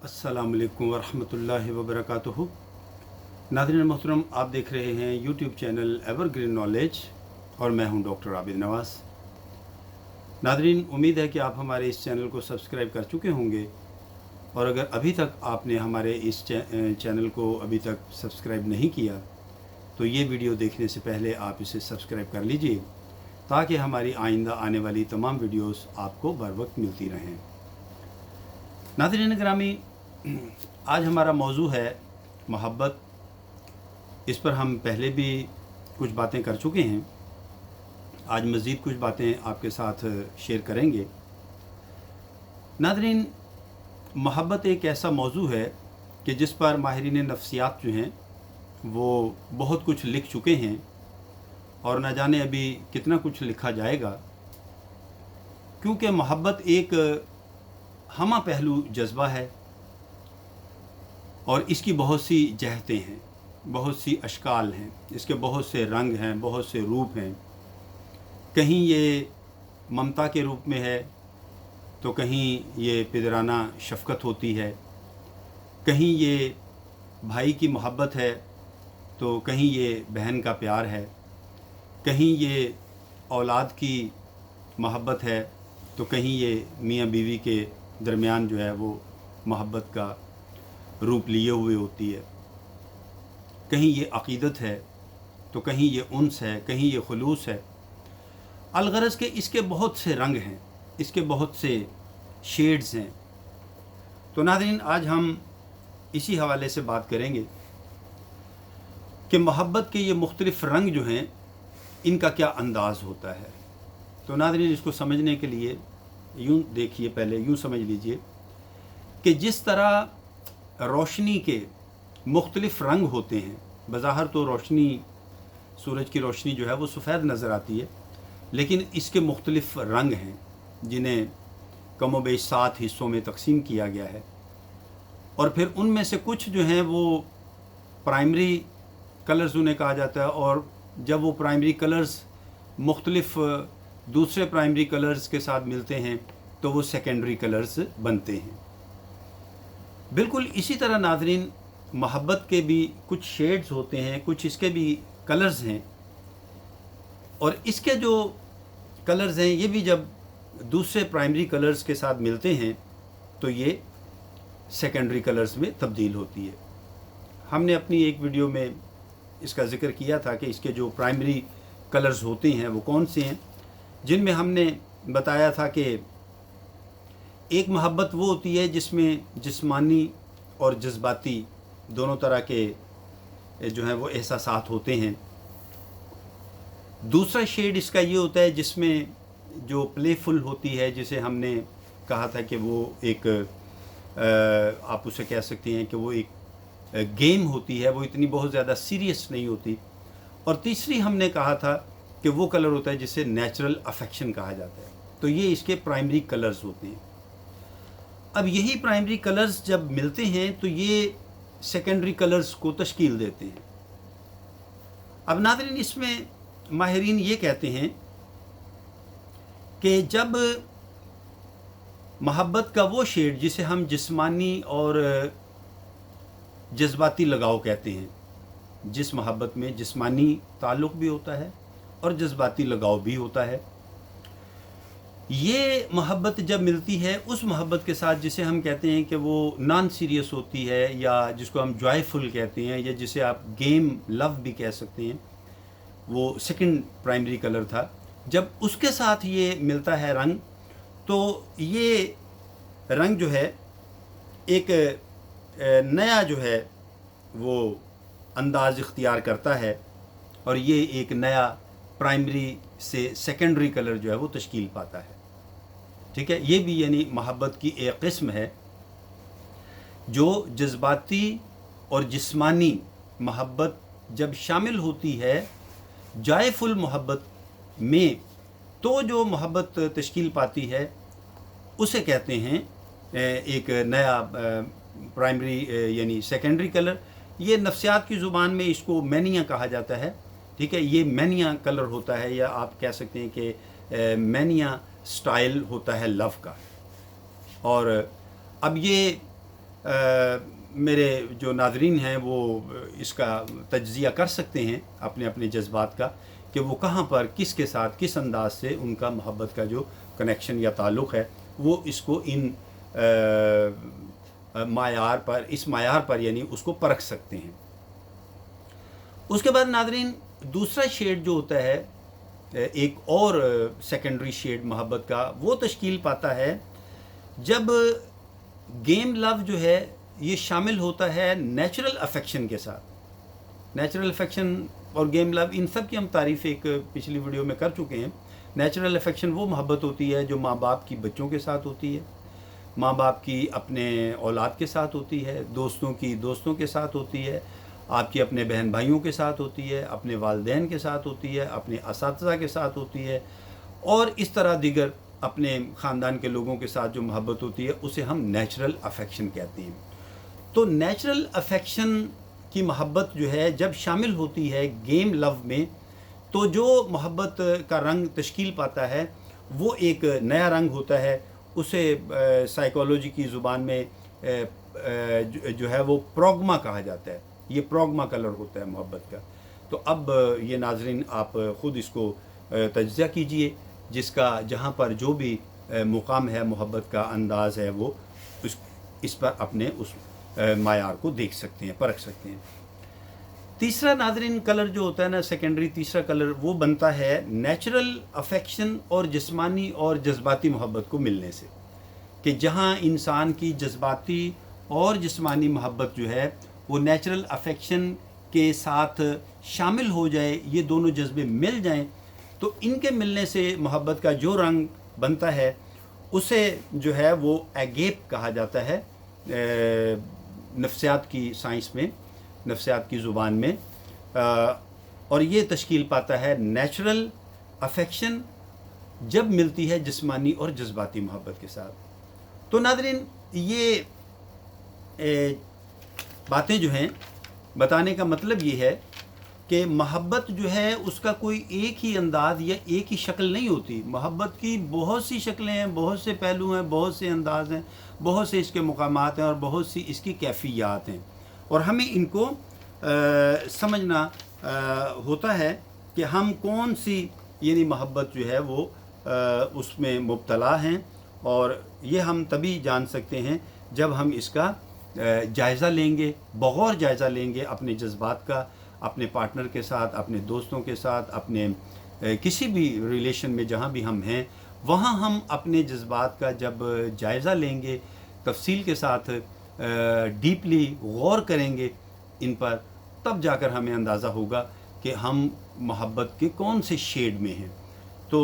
अस्सलामुअलैकुम वरहमतुल्लाहि वबरकातुहू। नाज़रीन मोहतरम, आप देख रहे हैं यूट्यूब चैनल एवरग्रीन नॉलेज और मैं हूं डॉक्टर आबिद नवाज़। नाज़रीन, उम्मीद है कि आप हमारे इस चैनल को सब्सक्राइब कर चुके होंगे, और अगर अभी तक आपने हमारे इस चैनल को अभी तक सब्सक्राइब नहीं किया तो ये वीडियो देखने से पहले आप इसे सब्सक्राइब कर लीजिए, ताकि हमारी आइंदा आने वाली तमाम वीडियोस आपको बर वक्त मिलती रहें। नाज़रीन गिरामी, आज हमारा मौजू है मोहब्बत। इस पर हम पहले भी कुछ बातें कर चुके हैं। आज मज़ीद कुछ बातें आपके साथ शेयर करेंगे। नाज़रीन, मोहब्बत एक ऐसा मौजू है कि जिस पर माहिरीन नफ्सियात जो हैं वो बहुत कुछ लिख चुके हैं, और न जाने अभी कितना कुछ लिखा जाएगा, क्योंकि मोहब्बत एक हमा पहलू जज्बा है और इसकी बहुत सी जहतें हैं, बहुत सी अशकाल हैं, इसके बहुत से रंग हैं, बहुत से रूप हैं। कहीं ये ममता के रूप में है तो कहीं ये पिदराना शफ़क़त होती है, कहीं ये भाई की मोहब्बत है तो कहीं ये बहन का प्यार है, कहीं ये औलाद की मोहब्बत है तो कहीं ये मियाँ बीवी के दरमियान जो है वो मोहब्बत का रूप लिए हुए होती है। कहीं ये अक़ीदत है तो कहीं ये उन्स है, कहीं ये खुलूस है। अलगरज़ के इसके बहुत से रंग हैं, इसके बहुत से शेड्स हैं। तो नाज़रीन, आज हम इसी हवाले से बात करेंगे कि मोहब्बत के ये मुख्तलिफ़ रंग जो हैं इनका क्या अंदाज़ होता है। तो नाज़रीन, इसको समझने के लिए यूँ देखिए, पहले यूँ समझ लीजिए कि जिस तरह रोशनी के मुख्तलिफ़ रंग होते हैं, बज़ाहिर तो रोशनी, सूरज की रोशनी जो है वो सफ़ेद नज़र आती है, लेकिन इसके मुख्तलिफ़ रंग हैं जिन्हें कम व बेश 7 हिस्सों में तकसीम किया गया है। और फिर उनमें से कुछ जो हैं वो प्राइमरी कलर्स उन्हें कहा जाता है, और जब वो प्राइमरी कलर्स मुख्तलिफ़ दूसरे प्राइमरी कलर्स के साथ मिलते हैं तो वो सेकेंडरी कलर्स बनते हैं। बिल्कुल इसी तरह नाज़रीन, मोहब्बत के भी कुछ शेड्स होते हैं, कुछ इसके भी कलर्स हैं, और इसके जो कलर्स हैं ये भी जब दूसरे प्राइमरी कलर्स के साथ मिलते हैं तो ये सेकेंडरी कलर्स में तब्दील होती है। हमने अपनी एक वीडियो में इसका ज़िक्र किया था कि इसके जो प्राइमरी कलर्स होते हैं वो कौन से हैं, जिनमें हमने बताया था कि एक मोहब्बत वो होती है जिसमें जिस्मानी और जज्बाती दोनों तरह के जो हैं वो एहसासात होते हैं। दूसरा शेड इसका ये होता है जिसमें जो प्लेफुल होती है, जिसे हमने कहा था कि वो एक आप उसे कह सकते हैं कि वो एक गेम होती है, वो इतनी बहुत ज़्यादा सीरियस नहीं होती। और तीसरी हमने कहा था कि वो कलर होता है जिसे नेचुरल अफेक्शन कहा जाता है। तो ये इसके प्राइमरी कलर्स होते हैं। अब यही प्राइमरी कलर्स जब मिलते हैं तो ये सेकेंडरी कलर्स को तश्कील देते हैं। अब नाज़रीन, इसमें माहिरीन ये कहते हैं कि जब मोहब्बत का वो शेड जिसे हम जिस्मानी और जज्बाती लगाव कहते हैं, जिस मोहब्बत में जिस्मानी ताल्लुक़ भी होता है और जज्बाती लगाव भी होता है, ये मोहब्बत जब मिलती है उस मोहब्बत के साथ जिसे हम कहते हैं कि वो नॉन सीरियस होती है, या जिसको हम जॉयफुल कहते हैं, या जिसे आप गेम लव भी कह सकते हैं, वो सेकंड प्राइमरी कलर था। जब उसके साथ ये मिलता है रंग, तो ये रंग जो है एक नया जो है वो अंदाज़ इख्तियार करता है, और ये एक नया प्राइमरी से सेकेंडरी कलर जो है वो तश्कील पाता है। ठीक है, ये भी यानी मोहब्बत की एक किस्म है जो जज्बाती और जिस्मानी मोहब्बत जब शामिल होती है जायफुल मोहब्बत में, तो जो मोहब्बत तश्कील पाती है उसे कहते हैं एक नया प्राइमरी यानी सेकेंडरी कलर। ये नफ्सियात की ज़ुबान में इसको मैनिया कहा जाता है। ठीक है, ये मैनिया कलर होता है, या आप कह सकते हैं कि मैनिया स्टाइल होता है लव का। और अब ये میرے جو ناظرین ہیں وہ اس کا تجزیہ کر سکتے ہیں اپنے اپنے جذبات کا، کہ وہ کہاں پر کس کے ساتھ کس انداز سے ان کا محبت کا جو کنیکشن یا تعلق ہے وہ اس کو ان معیار پر، اس معیار پر یعنی اس کو پرکھ سکتے ہیں۔ اس کے بعد ناظرین دوسرا شیڈ جو ہوتا ہے، ایک اور سیکنڈری شیڈ محبت کا، وہ تشکیل پاتا ہے جب گیم لو جو ہے یہ شامل ہوتا ہے نیچرل افیکشن کے ساتھ۔ نیچرل افیکشن اور گیم لو ان سب کی ہم تعریف ایک پچھلی ویڈیو میں کر چکے ہیں۔ نیچرل افیکشن وہ محبت ہوتی ہے جو ماں باپ کی بچوں کے ساتھ ہوتی ہے، ماں باپ کی اپنے اولاد کے ساتھ ہوتی ہے، دوستوں کی دوستوں کے ساتھ ہوتی ہے، آپ کی اپنے بہن بھائیوں کے ساتھ ہوتی ہے، اپنے والدین کے ساتھ ہوتی ہے، اپنے اساتذہ کے ساتھ ہوتی ہے، اور اس طرح دیگر اپنے خاندان کے لوگوں کے ساتھ جو محبت ہوتی ہے اسے ہم نیچرل افیکشن کہتے ہیں۔ تو نیچرل افیکشن کی محبت جو ہے جب شامل ہوتی ہے گیم لو میں، تو جو محبت کا رنگ تشکیل پاتا ہے وہ ایک نیا رنگ ہوتا ہے، اسے سائیکالوجی کی زبان میں جو ہے وہ پروگما کہا جاتا ہے۔ یہ پروگما کلر ہوتا ہے محبت کا۔ تو اب یہ ناظرین آپ خود اس کو تجزیہ کیجئے، جس کا جہاں پر جو بھی مقام ہے محبت کا انداز ہے وہ اس پر اپنے اس معیار کو دیکھ سکتے ہیں، پرکھ سکتے ہیں۔ تیسرا ناظرین کلر جو ہوتا ہے نا، سیکنڈری تیسرا کلر، وہ بنتا ہے نیچرل افیکشن اور جسمانی اور جذباتی محبت کو ملنے سے، کہ جہاں انسان کی جذباتی اور جسمانی محبت جو ہے وہ نیچرل افیکشن کے ساتھ شامل ہو جائے، یہ دونوں جذبے مل جائیں، تو ان کے ملنے سے محبت کا جو رنگ بنتا ہے اسے جو ہے وہ ایگیپ کہا جاتا ہے نفسیات کی سائنس میں، نفسیات کی زبان میں، اور یہ تشکیل پاتا ہے نیچرل افیکشن جب ملتی ہے جسمانی اور جذباتی محبت کے ساتھ۔ تو ناظرین یہ باتیں جو ہیں بتانے کا مطلب یہ ہے کہ محبت جو ہے اس کا کوئی ایک ہی انداز یا ایک ہی شکل نہیں ہوتی۔ محبت کی بہت سی شکلیں ہیں، بہت سے پہلو ہیں، بہت سے انداز ہیں، بہت سے اس کے مقامات ہیں اور بہت سی اس کی کیفیات ہیں، اور ہمیں ان کو سمجھنا ہوتا ہے کہ ہم کون سی یعنی محبت جو ہے وہ اس میں مبتلا ہیں، اور یہ ہم تبھی جان سکتے ہیں جب ہم اس کا جائزہ لیں گے، بغور جائزہ لیں گے اپنے جذبات کا، اپنے پارٹنر کے ساتھ، اپنے دوستوں کے ساتھ، اپنے کسی بھی ریلیشن میں جہاں بھی ہم ہیں وہاں ہم اپنے جذبات کا جب جائزہ لیں گے، تفصیل کے ساتھ ڈیپلی غور کریں گے ان پر، تب جا کر ہمیں اندازہ ہوگا کہ ہم محبت کے کون سے شیڈ میں ہیں۔ تو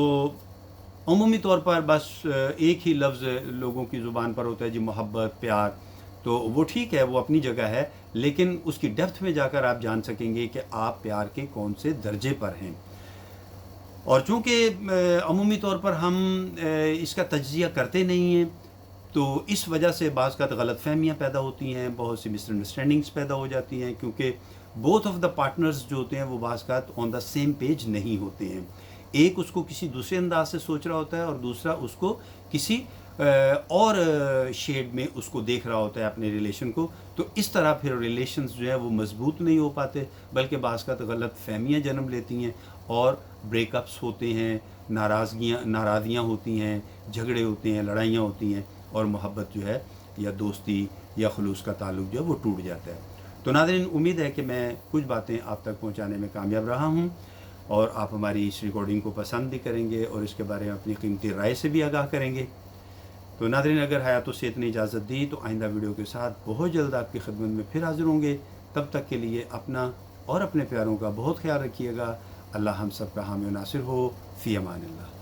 عمومی طور پر بس ایک ہی لفظ لوگوں کی زبان پر ہوتا ہے جی، محبت، پیار، تو وہ ٹھیک ہے، وہ اپنی جگہ ہے، لیکن اس کی ڈیپتھ میں جا کر آپ جان سکیں گے کہ آپ پیار کے کون سے درجے پر ہیں۔ اور چونکہ عمومی طور پر ہم اس کا تجزیہ کرتے نہیں ہیں، تو اس وجہ سے بعض کا غلط فہمیاں پیدا ہوتی ہیں، بہت سی مس انڈرسٹینڈنگس پیدا ہو جاتی ہیں، کیونکہ بوتھ آف دا پارٹنرز جو ہوتے ہیں وہ بعض کا آن دا سیم پیج نہیں ہوتے ہیں۔ ایک اس کو کسی دوسرے انداز سے سوچ رہا ہوتا ہے اور دوسرا اس کو کسی اور شیڈ میں اس کو دیکھ رہا ہوتا ہے اپنے ریلیشن کو، تو اس طرح پھر ریلیشنز جو ہے وہ مضبوط نہیں ہو پاتے، بلکہ بعض کا غلط فہمیاں جنم لیتی ہیں اور بریک اپس ہوتے ہیں، ناراضیاں ہوتی ہیں، جھگڑے ہوتے ہیں، لڑائیاں ہوتی ہیں، اور محبت جو ہے یا دوستی یا خلوص کا تعلق جو ہے وہ ٹوٹ جاتا ہے۔ تو ناظرین، امید ہے کہ میں کچھ باتیں آپ تک پہنچانے میں کامیاب رہا ہوں، اور آپ ہماری اس ریکارڈنگ کو پسند بھی کریں گے اور اس کے بارے میں اپنی قیمتی رائے سے بھی آگاہ کریں گے۔ تو ناظرین، اگر حیات و صحت نے اجازت دی تو آئندہ ویڈیو کے ساتھ بہت جلد آپ کی خدمت میں پھر حاضر ہوں گے۔ تب تک کے لیے اپنا اور اپنے پیاروں کا بہت خیال رکھیے گا۔ اللہ ہم سب کا حامی و ناصر ہو۔ فی امان اللہ۔